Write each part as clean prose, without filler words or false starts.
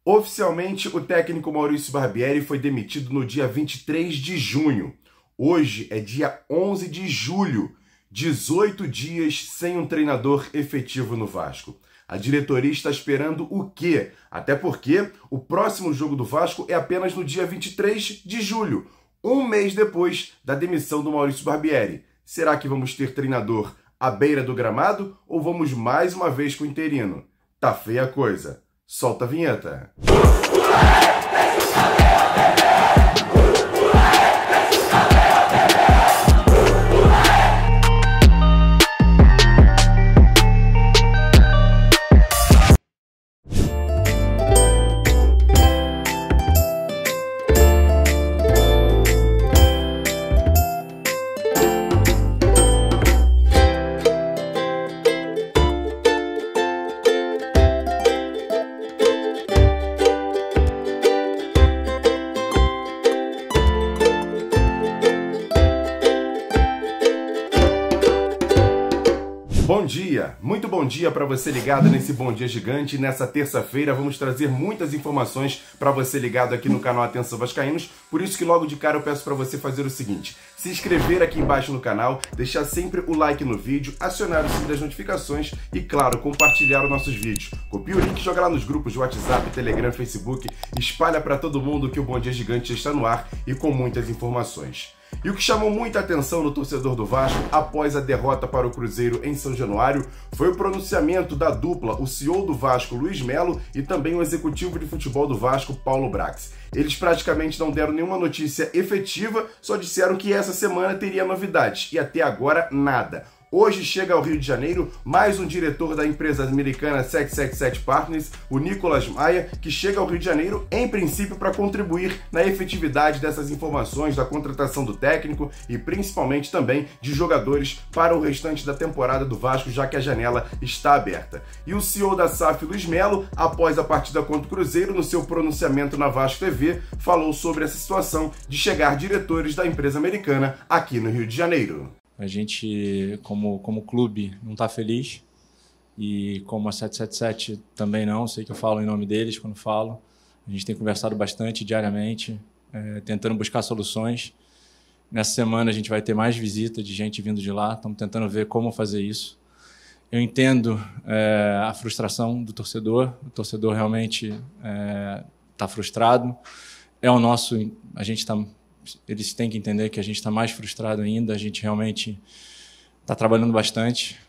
Oficialmente, o técnico Maurício Barbieri foi demitido no dia 23 de junho. Hoje é dia 11 de julho, 18 dias sem um treinador efetivo no Vasco. A diretoria está esperando o quê? Até porque o próximo jogo do Vasco é apenas no dia 23 de julho, um mês depois da demissão do Maurício Barbieri. Será que vamos ter treinador à beira do gramado ou vamos mais uma vez com o interino? Tá feia a coisa. Solta a vinheta. Bom dia, muito bom dia para você ligado nesse Bom Dia Gigante. Nessa terça-feira vamos trazer muitas informações para você ligado aqui no canal Atenção Vascaínos. Por isso que logo de cara eu peço para você fazer o seguinte: se inscrever aqui embaixo no canal, deixar sempre o like no vídeo, acionar o sininho das notificações e, claro, compartilhar os nossos vídeos. Copia o link, joga lá nos grupos de WhatsApp, Telegram, Facebook, espalha para todo mundo que o Bom Dia Gigante já está no ar e com muitas informações. E o que chamou muita atenção no torcedor do Vasco após a derrota para o Cruzeiro em São Januário foi o pronunciamento da dupla, o CEO do Vasco, Luiz Melo, e também o executivo de futebol do Vasco, Paulo Brax. Eles praticamente não deram nenhuma notícia efetiva, só disseram que essa semana teria novidades, e até agora nada. Hoje chega ao Rio de Janeiro mais um diretor da empresa americana 777 Partners, o Nicolas Maia, que chega ao Rio de Janeiro, em princípio, para contribuir na efetividade dessas informações da contratação do técnico e principalmente também de jogadores para o restante da temporada do Vasco, já que a janela está aberta. E o CEO da SAF, Luiz Melo, após a partida contra o Cruzeiro, no seu pronunciamento na Vasco TV, falou sobre essa situação de chegar diretores da empresa americana aqui no Rio de Janeiro. A gente, como clube, não está feliz e como a 777 também não, sei que eu falo em nome deles quando falo. A gente tem conversado bastante diariamente, tentando buscar soluções. Nessa semana a gente vai ter mais visita de gente vindo de lá, estamos tentando ver como fazer isso. Eu entendo a frustração do torcedor, o torcedor realmente está frustrado. Eles têm que entender que a gente está mais frustrado ainda, a gente realmente está trabalhando bastante.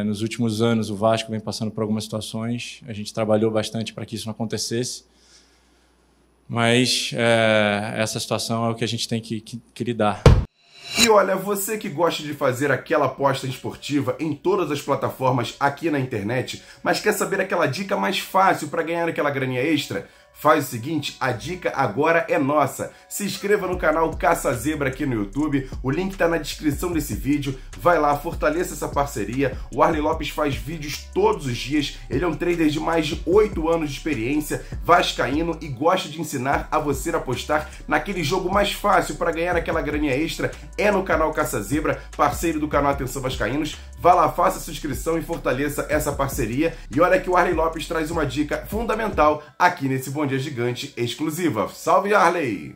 Nos últimos anos o Vasco vem passando por algumas situações, a gente trabalhou bastante para que isso não acontecesse, mas essa situação é o que a gente tem que lidar. E olha, você que gosta de fazer aquela aposta esportiva em todas as plataformas aqui na internet, mas quer saber aquela dica mais fácil para ganhar aquela graninha extra? Faz o seguinte, a dica agora é nossa. Se inscreva no canal Caça Zebra aqui no YouTube, o link está na descrição desse vídeo. Vai lá, fortaleça essa parceria. O Arley Lopes faz vídeos todos os dias, ele é um trader de mais de 8 anos de experiência, vascaíno e gosta de ensinar a você apostar naquele jogo mais fácil para ganhar aquela graninha extra. É no canal Caça Zebra, parceiro do canal Atenção Vascaínos. Vá lá, faça a sua inscrição e fortaleça essa parceria. E olha que o Arley Lopes traz uma dica fundamental aqui nesse Bom Dia Gigante exclusiva. Salve, Arley!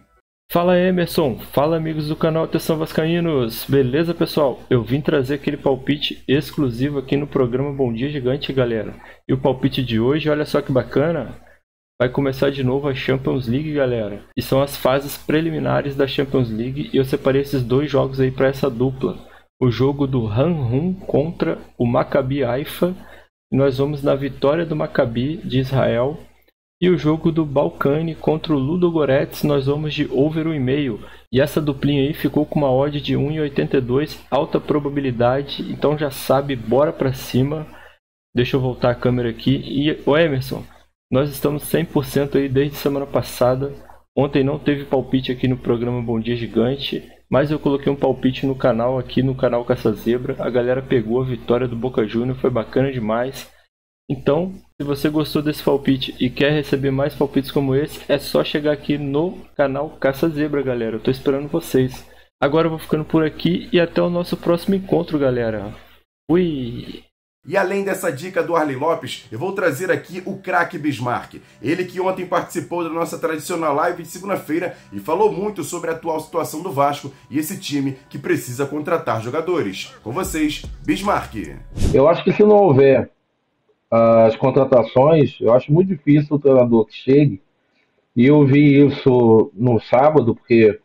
Fala, Emerson! Fala, amigos do canal Atenção Vascaínos! Beleza, pessoal? Eu vim trazer aquele palpite exclusivo aqui no programa Bom Dia Gigante, galera. E o palpite de hoje, olha só que bacana, vai começar de novo a Champions League, galera. E são as fases preliminares da Champions League e eu separei esses dois jogos aí para essa dupla. O jogo do Han-Hun contra o Maccabi Haifa. Nós vamos na vitória do Maccabi de Israel. E o jogo do Balcani contra o Ludogorets, nós vamos de over 1,5. E essa duplinha aí ficou com uma odd de 1,82, alta probabilidade. Então já sabe, bora pra cima. Deixa eu voltar a câmera aqui. E o Emerson, nós estamos 100% aí desde semana passada. Ontem não teve palpite aqui no programa Bom Dia Gigante, mas eu coloquei um palpite no canal, aqui no canal Caça Zebra. A galera pegou a vitória do Boca Juniors, foi bacana demais. Então, se você gostou desse palpite e quer receber mais palpites como esse, é só chegar aqui no canal Caça Zebra, galera. Eu tô esperando vocês. Agora eu vou ficando por aqui e até o nosso próximo encontro, galera. Fui! E além dessa dica do Arley Lopes, eu vou trazer aqui o craque Bismarck. Ele que ontem participou da nossa tradicional live de segunda-feira e falou muito sobre a atual situação do Vasco e esse time que precisa contratar jogadores. Com vocês, Bismarck. Eu acho que se não houver as contratações, eu acho muito difícil o treinador que chegue. E eu vi isso no sábado, porque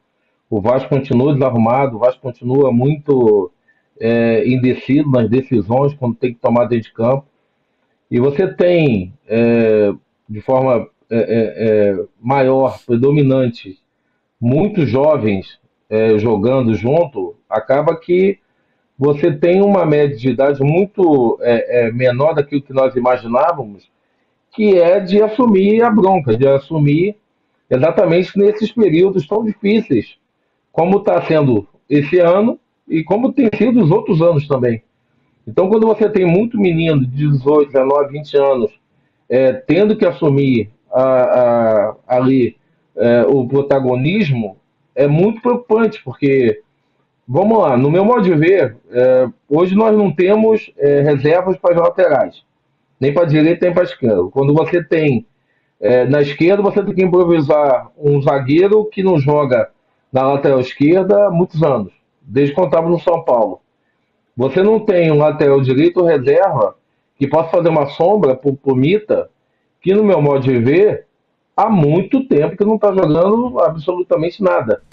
o Vasco continua desarrumado, o Vasco continua muito indeciso nas decisões quando tem que tomar dentro de campo. E você tem, de forma maior, predominante, muitos jovens jogando junto, acaba que você tem uma média de idade muito menor daquilo que nós imaginávamos, que é de assumir a bronca, de assumir exatamente nesses períodos tão difíceis, como está sendo esse ano e como tem sido os outros anos também. Então, quando você tem muito menino de 18, 19, 20 anos tendo que assumir ali o protagonismo, é muito preocupante, porque, vamos lá, no meu modo de ver, hoje nós não temos reservas para as laterais, nem para a direita nem para a esquerda. Quando você tem na esquerda, você tem que improvisar um zagueiro que não joga na lateral esquerda há muitos anos, desde quando estava no São Paulo. Você não tem um lateral direito reserva que possa fazer uma sombra para o Mita, que no meu modo de ver, há muito tempo que não está jogando absolutamente nada.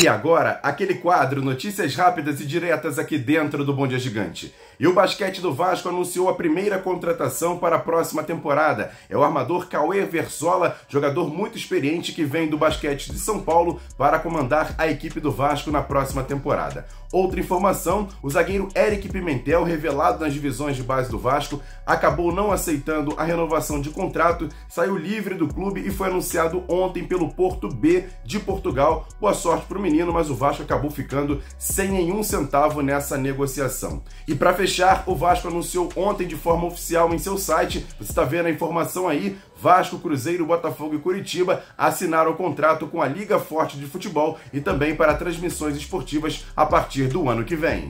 E agora, aquele quadro Notícias Rápidas e Diretas aqui dentro do Bom Dia Gigante. E o basquete do Vasco anunciou a primeira contratação para a próxima temporada. É o armador Cauê Versola, jogador muito experiente que vem do basquete de São Paulo para comandar a equipe do Vasco na próxima temporada. Outra informação, o zagueiro Eric Pimentel, revelado nas divisões de base do Vasco, acabou não aceitando a renovação de contrato, saiu livre do clube e foi anunciado ontem pelo Porto B de Portugal. Boa sorte para o menino, mas o Vasco acabou ficando sem nenhum centavo nessa negociação. E para fechar, o Vasco anunciou ontem de forma oficial em seu site, você está vendo a informação aí, Vasco, Cruzeiro, Botafogo e Curitiba assinaram o contrato com a Liga Forte de Futebol e também para transmissões esportivas a partir do ano que vem.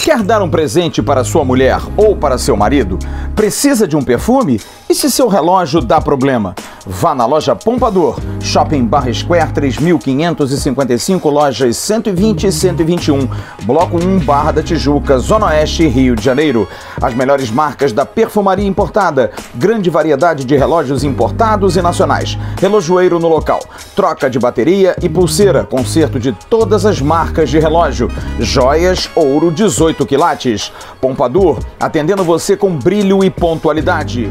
Quer dar um presente para sua mulher ou para seu marido? Precisa de um perfume? E se seu relógio dá problema? Vá na loja Pompador, Shopping Barra Square 3555, lojas 120 e 121, Bloco 1, Barra da Tijuca, Zona Oeste, Rio de Janeiro. As melhores marcas da perfumaria importada, grande variedade de relógios importados e nacionais, relojoeiro no local, troca de bateria e pulseira, conserto de todas as marcas de relógio, joias, ouro 18 quilates. Pompador, atendendo você com brilho e pontualidade.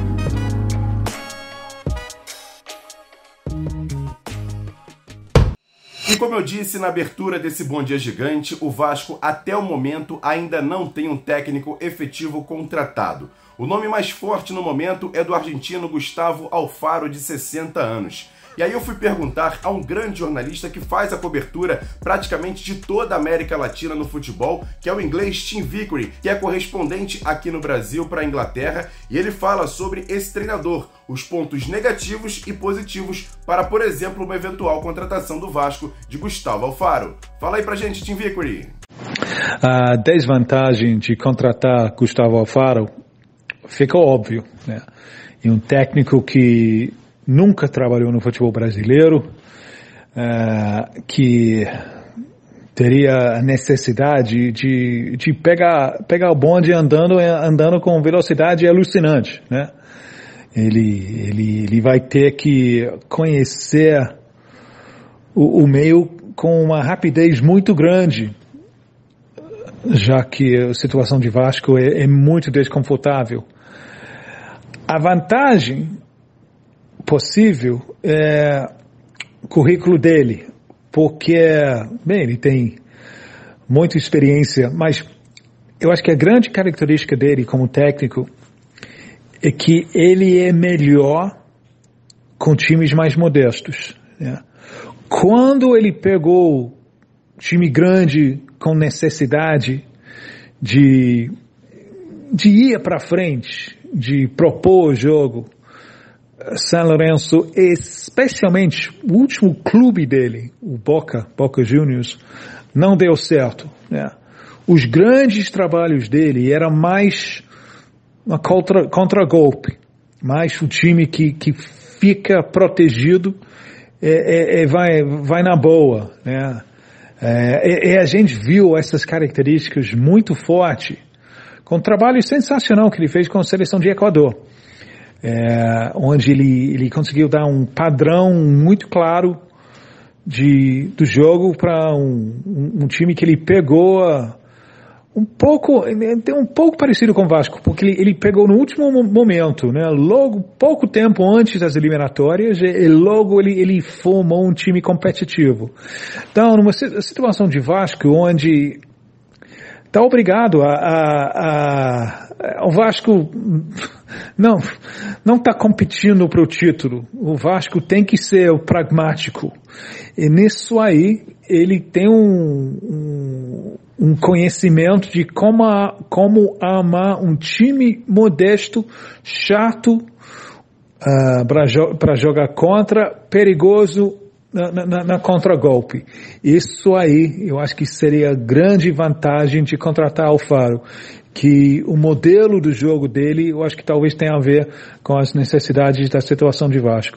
E como eu disse na abertura desse Bom Dia Gigante, o Vasco até o momento ainda não tem um técnico efetivo contratado. O nome mais forte no momento é do argentino Gustavo Alfaro, de 60 anos. E aí eu fui perguntar a um grande jornalista que faz a cobertura praticamente de toda a América Latina no futebol, que é o inglês Tim Vickery, que é correspondente aqui no Brasil para a Inglaterra, e ele fala sobre esse treinador, os pontos negativos e positivos para, por exemplo, uma eventual contratação do Vasco de Gustavo Alfaro. Fala aí pra gente, Tim Vickery. A desvantagem de contratar Gustavo Alfaro ficou óbvio, né? E um técnico que nunca trabalhou no futebol brasileiro, que teria a necessidade de pegar o bonde andando com velocidade alucinante, né? Ele vai ter que conhecer o meio com uma rapidez muito grande, já que a situação de Vasco é muito desconfortável. A vantagem possível é o currículo dele, porque, bem, ele tem muita experiência, mas eu acho que a grande característica dele como técnico é que ele é melhor com times mais modestos, né? Quando ele pegou time grande com necessidade de ir para frente, de propor o jogo, São Lourenço, especialmente o último clube dele, o Boca Juniors, não deu certo, né? Os grandes trabalhos dele eram mais contra-golpe, mas um time que fica protegido vai na boa, né? A gente viu essas características muito fortes com o trabalho sensacional que ele fez com a seleção de Equador, onde ele conseguiu dar um padrão muito claro do jogo para um time que ele pegou um pouco parecido com o Vasco, porque ele pegou no último momento, né? Logo, pouco tempo antes das eliminatórias, e logo ele formou um time competitivo. Então, numa situação de Vasco, onde está obrigado o Vasco não está competindo para o título. O Vasco tem que ser o pragmático. E nisso aí, ele tem um conhecimento de como amar um time modesto, chato, para jogar contra, perigoso na contragolpe. Isso aí, eu acho que seria a grande vantagem de contratar Alfaro, que o modelo do jogo dele, eu acho que talvez tenha a ver com as necessidades da situação de Vasco.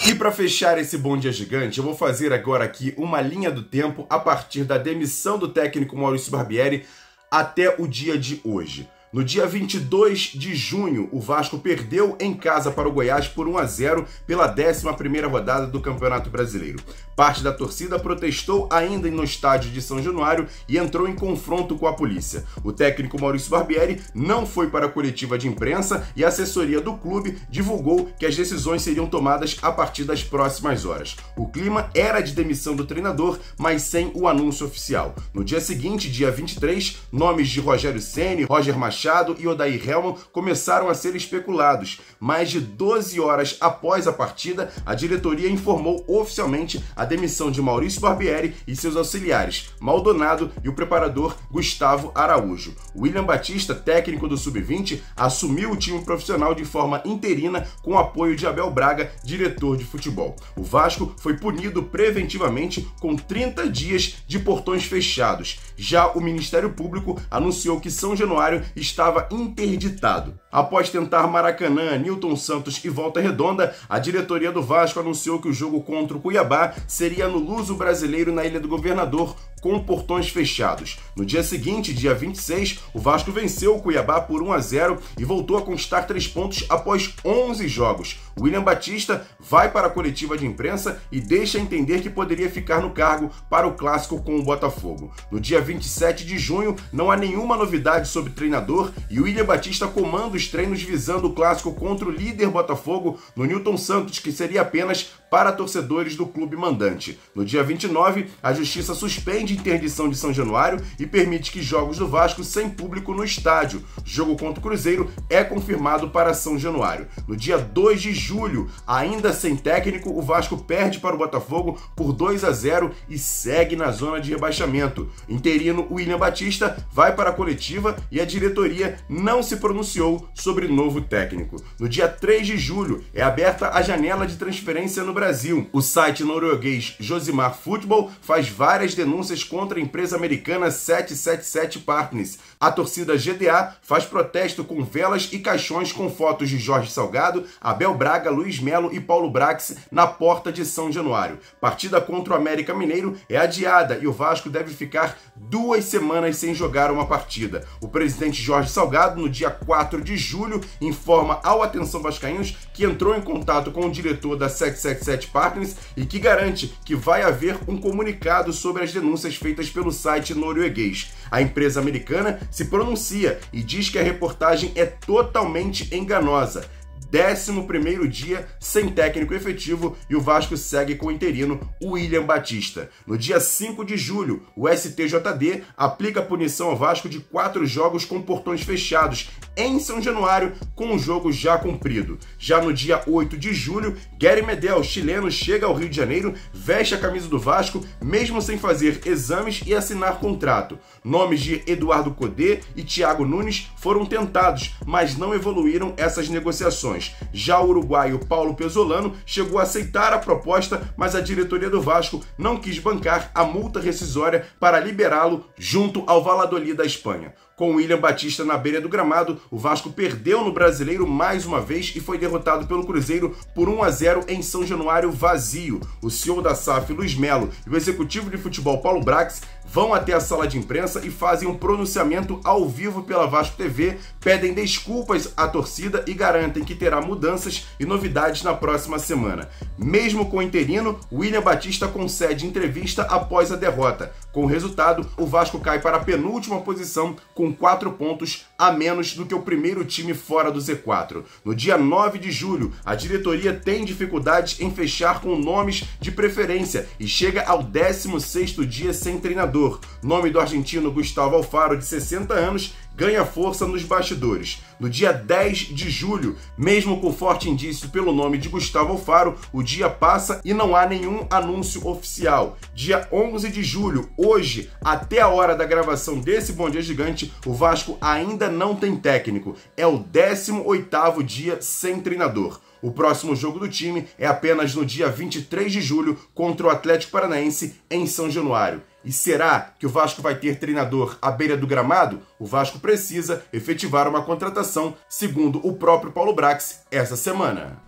E para fechar esse Bom Dia Gigante, eu vou fazer agora aqui uma linha do tempo a partir da demissão do técnico Maurício Barbieri até o dia de hoje. No dia 22 de junho, o Vasco perdeu em casa para o Goiás por 1-0 pela 11ª rodada do Campeonato Brasileiro. Parte da torcida protestou ainda no estádio de São Januário e entrou em confronto com a polícia. O técnico Maurício Barbieri não foi para a coletiva de imprensa e a assessoria do clube divulgou que as decisões seriam tomadas a partir das próximas horas. O clima era de demissão do treinador, mas sem o anúncio oficial. No dia seguinte, dia 23, nomes de Rogério Ceni, Roger Machado e Odair Hellmann começaram a ser especulados. Mais de 12 horas após a partida, a diretoria informou oficialmente a demissão de Maurício Barbieri e seus auxiliares, Maldonado e o preparador Gustavo Araújo. William Batista, técnico do Sub-20, assumiu o time profissional de forma interina com o apoio de Abel Braga, diretor de futebol. O Vasco foi punido preventivamente com 30 dias de portões fechados. Já o Ministério Público anunciou que São Januário estava interditado. Após tentar Maracanã, Nilton Santos e Volta Redonda, a diretoria do Vasco anunciou que o jogo contra o Cuiabá seria no Luso Brasileiro na Ilha do Governador, com portões fechados. No dia seguinte, dia 26, o Vasco venceu o Cuiabá por 1-0 e voltou a conquistar 3 pontos após 11 jogos. William Batista vai para a coletiva de imprensa e deixa entender que poderia ficar no cargo para o clássico com o Botafogo. No dia 27 de junho, não há nenhuma novidade sobre treinador e William Batista comanda os treinos visando o clássico contra o líder Botafogo no Nilton Santos, que seria apenas para torcedores do clube mandante. No dia 29, a Justiça suspende a interdição de São Januário e permite que jogos do Vasco sem público no estádio. Jogo contra o Cruzeiro é confirmado para São Januário. No dia 2 de julho, ainda sem técnico, o Vasco perde para o Botafogo por 2-0 e segue na zona de rebaixamento. Interino William Batista vai para a coletiva e a diretoria não se pronunciou sobre novo técnico. No dia 3 de julho, é aberta a janela de transferência no Brasil. O site norueguês Josimar Football faz várias denúncias contra a empresa americana 777 Partners. A torcida GDA faz protesto com velas e caixões com fotos de Jorge Salgado, Abel Braga, Luiz Melo e Paulo Brax na porta de São Januário. Partida contra o América Mineiro é adiada e o Vasco deve ficar 2 semanas sem jogar uma partida. O presidente Jorge Salgado, no dia 4 de julho, informa ao Atenção Vascaínos que entrou em contato com o diretor da 777 Partners e que garante que vai haver um comunicado sobre as denúncias feitas pelo site norueguês. A empresa americana se pronuncia e diz que a reportagem é totalmente enganosa. 11º dia sem técnico efetivo e o Vasco segue com o interino William Batista. No dia 5 de julho, o STJD aplica a punição ao Vasco de 4 jogos com portões fechados em São Januário, com o jogo já cumprido. Já no dia 8 de julho, Gary Medel, chileno, chega ao Rio de Janeiro, veste a camisa do Vasco, mesmo sem fazer exames e assinar contrato. Nomes de Eduardo Codê e Thiago Nunes foram tentados, mas não evoluíram essas negociações. condições. Já o uruguaio Paulo Pesolano chegou a aceitar a proposta, mas a diretoria do Vasco não quis bancar a multa rescisória para liberá-lo junto ao Valladolid da Espanha. Com William Batista na beira do gramado, o Vasco perdeu no Brasileiro mais uma vez e foi derrotado pelo Cruzeiro por 1-0 em São Januário vazio. O CEO da SAF, Luiz Melo, e o executivo de futebol, Paulo Brax, vão até a sala de imprensa e fazem um pronunciamento ao vivo pela Vasco TV, pedem desculpas à torcida e garantem que terá mudanças e novidades na próxima semana. Mesmo com o interino, William Batista concede entrevista após a derrota. Com o resultado, o Vasco cai para a penúltima posição com 4 pontos a menos do que o primeiro time fora do Z4. No dia 9 de julho, a diretoria tem dificuldades em fechar com nomes de preferência e chega ao 16º dia sem treinador. Nome do argentino Gustavo Alfaro, de 60 anos, ganha força nos bastidores. No dia 10 de julho, mesmo com forte indício pelo nome de Gustavo Alfaro, o dia passa e não há nenhum anúncio oficial. Dia 11 de julho, hoje, até a hora da gravação desse Bom Dia Gigante, o Vasco ainda não tem técnico. É o 18º dia sem treinador. O próximo jogo do time é apenas no dia 23 de julho contra o Atlético Paranaense em São Januário. E será que o Vasco vai ter treinador à beira do gramado? O Vasco precisa efetivar uma contratação, segundo o próprio Paulo Brax, essa semana.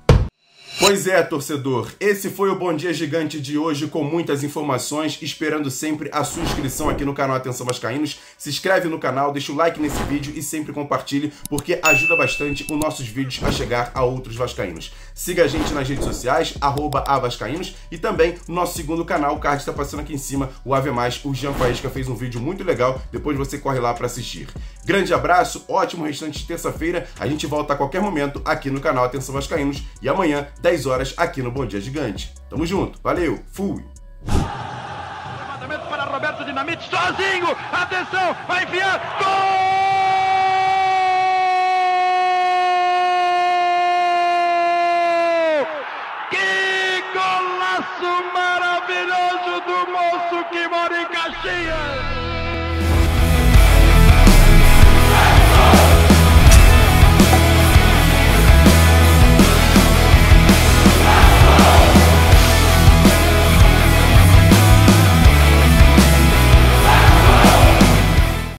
Pois é, torcedor, esse foi o Bom Dia Gigante de hoje com muitas informações, esperando sempre a sua inscrição aqui no canal Atenção Vascaínos. Se inscreve no canal, deixa o like nesse vídeo e sempre compartilhe, porque ajuda bastante os nossos vídeos a chegar a outros vascaínos. Siga a gente nas redes sociais, @avascaínos, e também no nosso segundo canal, o card está passando aqui em cima, o Ave Mais, o Jean Faísca fez um vídeo muito legal, depois você corre lá para assistir. Grande abraço, ótimo restante de terça-feira, a gente volta a qualquer momento aqui no canal Atenção Vascaínos e amanhã, 10 horas, aqui no Bom Dia Gigante. Tamo junto, valeu, fui! Levantamento para Roberto Dinamite, sozinho, atenção, vai enfiar, gol! Que golaço maravilhoso do moço que mora em Caxias!